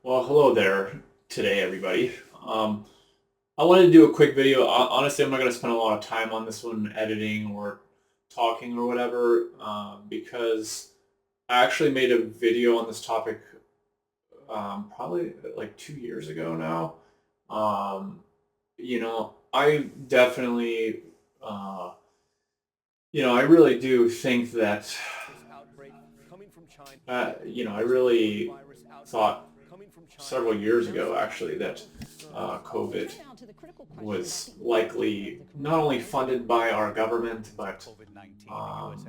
Well, hello there today, everybody. I wanted to do a quick video. Honestly, I'm not going to spend a lot of time on this one editing or talking or whatever, because I actually made a video on this topic probably like 2 years ago now. I definitely, uh, I really do think that, I really thought several years ago, actually, that COVID was likely not only funded by our government, but um,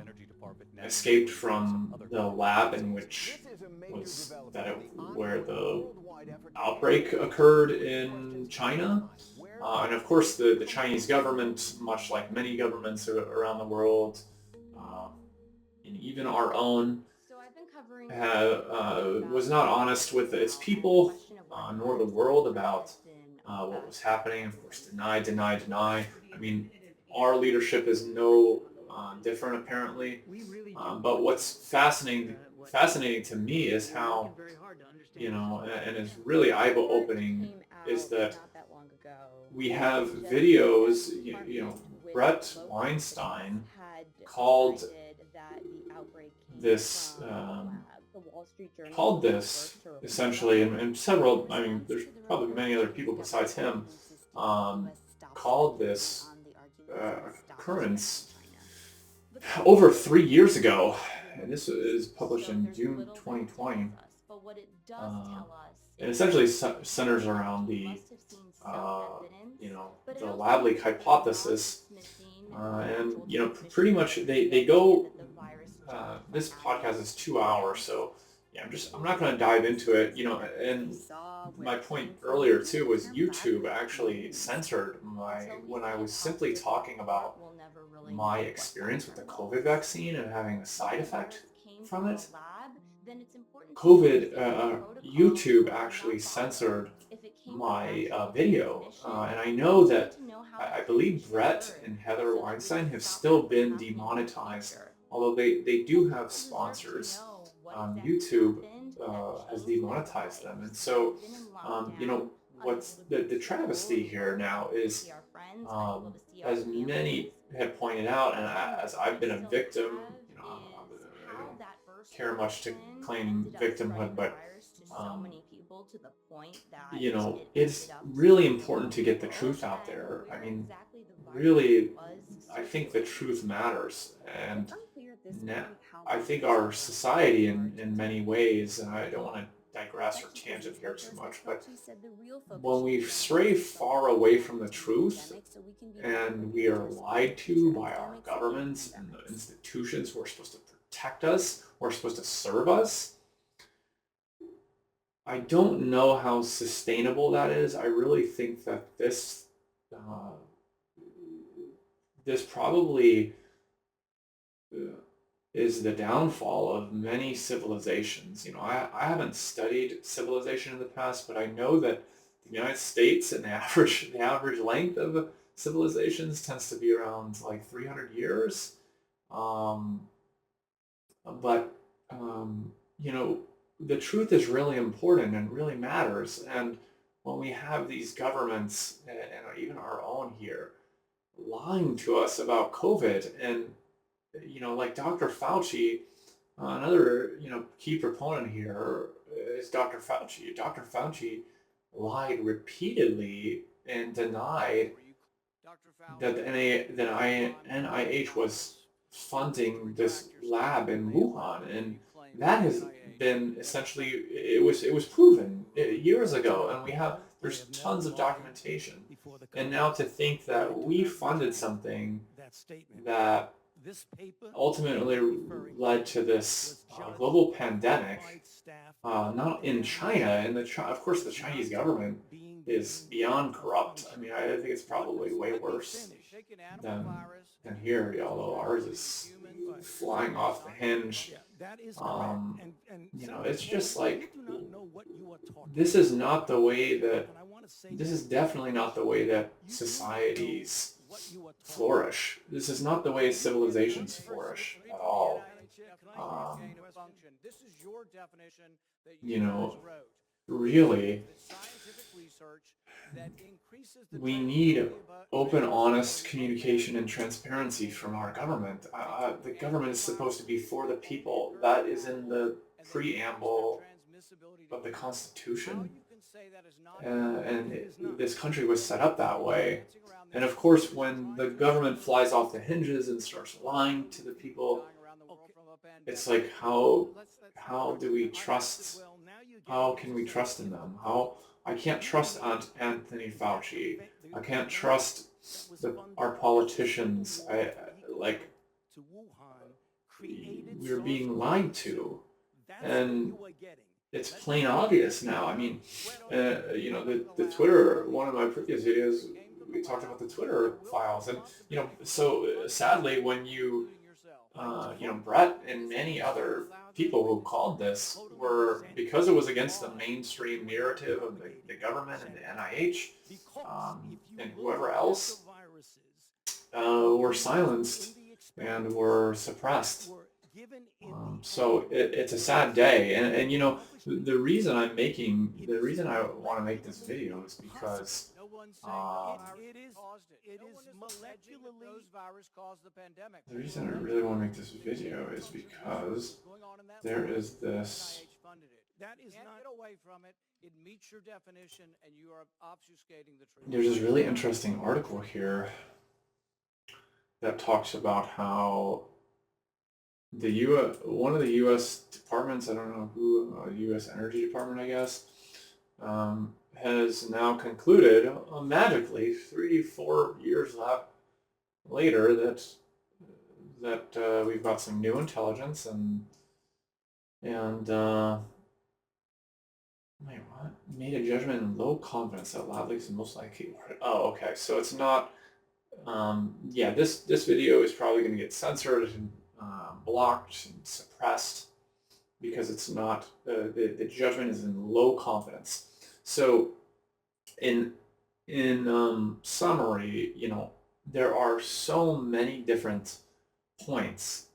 escaped from the lab in which where the outbreak occurred in China. And of course, the Chinese government, much like many governments around the world, uh, and even our own, was not honest with its people, nor the world about what was happening. Of course, deny, deny, deny. I mean, our leadership is no different, apparently. But what's fascinating to me is how, and is really eye-opening, is that we have videos. Brett Weinstein called this called this essentially, and several. I mean, there's probably many other people besides him, um, called this occurrence over 3 years ago, and this is published in June 2020. Uh, and essentially centers around uh, the lab leak hypothesis, and pretty much they go. This podcast is 2 hours, so yeah, I'm not going to dive into it. And my point earlier too was YouTube actually censored when I was simply talking about my experience with the COVID vaccine and having a side effect from it. YouTube actually censored my video, and I know that I believe Brett and Heather Weinstein have still been demonetized, although they do have sponsors. YouTube has demonetized them, and so what's the travesty here now is, as many have pointed out, and as I've been a victim, I don't care much to claim victimhood, but um, it's really important to get the truth out there. I mean, really, I think the truth matters, and now I think our society, in many ways, and I don't want to digress or tangent here too much, but when we stray far away from the truth and we are lied to by our governments and the institutions who are supposed to protect us, who are supposed to serve us, I don't know how sustainable that is. I really think that uh, this probably is the downfall of many civilizations. I haven't studied civilization in the past, but I know that the United States and the average length of civilizations tends to be around like 300 years. Um, but um, you know, the truth is really important and really matters. And when we have these governments and even our own here lying to us about COVID, and like Dr. Fauci, another key proponent here is Dr. Fauci. Dr. Fauci lied repeatedly and denied that NIH was funding this lab in Wuhan, and that has been essentially, it was proven years ago, and there's tons of documentation. And now to think that we funded something that ultimately led to this global pandemic, not in China, and of course the Chinese government is beyond corrupt. I mean, I think it's probably way worse than than here, although ours is flying off the hinge. It's just like, this is not the way that this is definitely not the way that societies flourish. This is not the way civilizations flourish at all. Um, you know, really, we need open, honest communication and transparency from our government. The government is supposed to be for the people. That is in the preamble of the Constitution. This country was set up that way. And of course, when the government flies off the hinges and starts lying to the people, it's like, how do we trust? How can we trust in them? I can't trust Anthony Fauci. I can't trust our politicians. Like, we're being lied to, and it's plain obvious now. I mean, the Twitter, one of my previous videos, we talked about the Twitter files, and so sadly, when Brett and many other people who called this were, because it was against the mainstream narrative of the government and the NIH, and whoever else, were silenced and were suppressed. So it's a sad day, and the reason I want to make this video is because the reason I really want to make this video is because there is this. There's this really interesting article here that talks about how one of the U.S. departments, I don't know who, U.S. Energy Department, I guess, has now concluded, magically, 3-4 years later, that we've got some new intelligence and wait, what? Made a judgment in low confidence that lab leaks is most likely. Oh, okay. So it's not. Yeah, this video is probably going to get censored and blocked and suppressed because it's not. The judgment is in low confidence. So, in summary, there are so many different points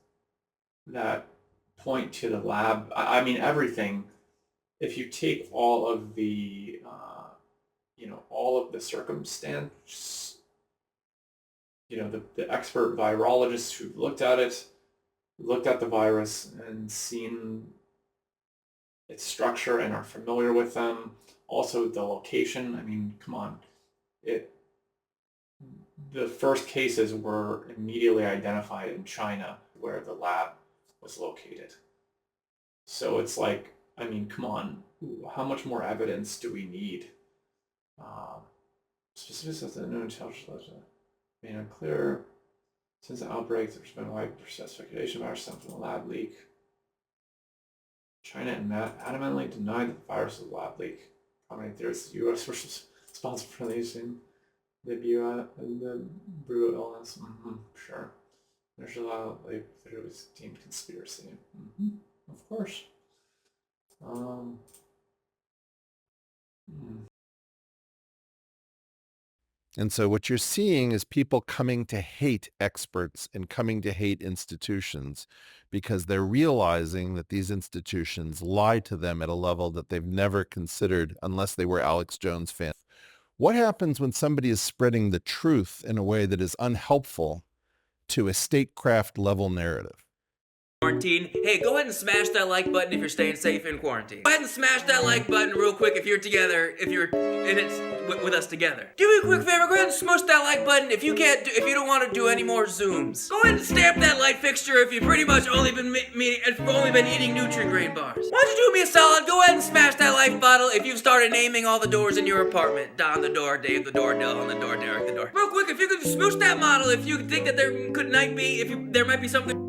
that point to the lab. I mean, everything. If you take all of the, circumstance, the expert virologists who've looked at the virus and seen its structure and are familiar with them. Also, the location. I mean, come on. The first cases were immediately identified in China, where the lab was located. So it's like, I mean, come on. How much more evidence do we need? Specifics of the new intelligence made unclear. Since the outbreak, there's been widespread speculation virus stemmed from a lab leak. China adamantly denied that the virus was a lab leak. Prominent theorists, the U.S. was responsible for releasing the brutal illness. Sure. There's a lot of that it was deemed conspiracy. Of course. And so what you're seeing is people coming to hate experts and coming to hate institutions because they're realizing that these institutions lie to them at a level that they've never considered unless they were Alex Jones fans. What happens when somebody is spreading the truth in a way that is unhelpful to a statecraft level narrative? Quarantine. Hey, go ahead and smash that like button if you're staying safe in quarantine. Go ahead and smash that like button real quick if you're together, if you're in it with us together. Do me a quick favor, go ahead and smush that like button if you don't want to do any more Zooms. Go ahead and stamp that light fixture if you've pretty much only been eating Nutri-Grain bars. Why don't you do me a solid? Go ahead and smash that like bottle if you've started naming all the doors in your apartment. Don the door, Dave the door, Dylan the door, Derek the door. Real quick, if you could smoosh that model, if you think that there might be something.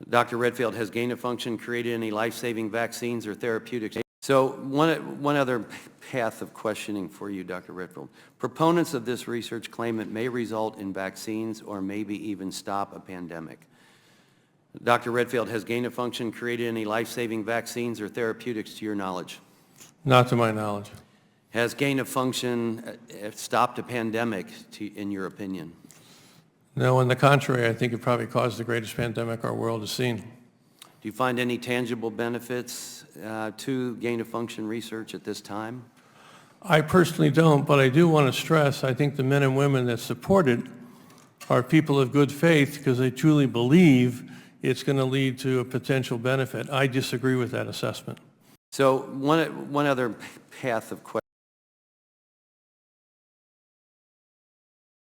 Dr. Redfield, has gain of function created any life-saving vaccines or therapeutics? So one other path of questioning for you, Dr. Redfield. Proponents of this research claim it may result in vaccines or maybe even stop a pandemic. Dr. Redfield, has gain of function created any life-saving vaccines or therapeutics to your knowledge? Not to my knowledge. Has gain of function stopped a pandemic, in your opinion? No, on the contrary, I think it probably caused the greatest pandemic our world has seen. Do you find any tangible benefits to gain of function research at this time? I personally don't, but I do want to stress, I think the men and women that support it are people of good faith because they truly believe it's going to lead to a potential benefit. I disagree with that assessment. So one other path of question.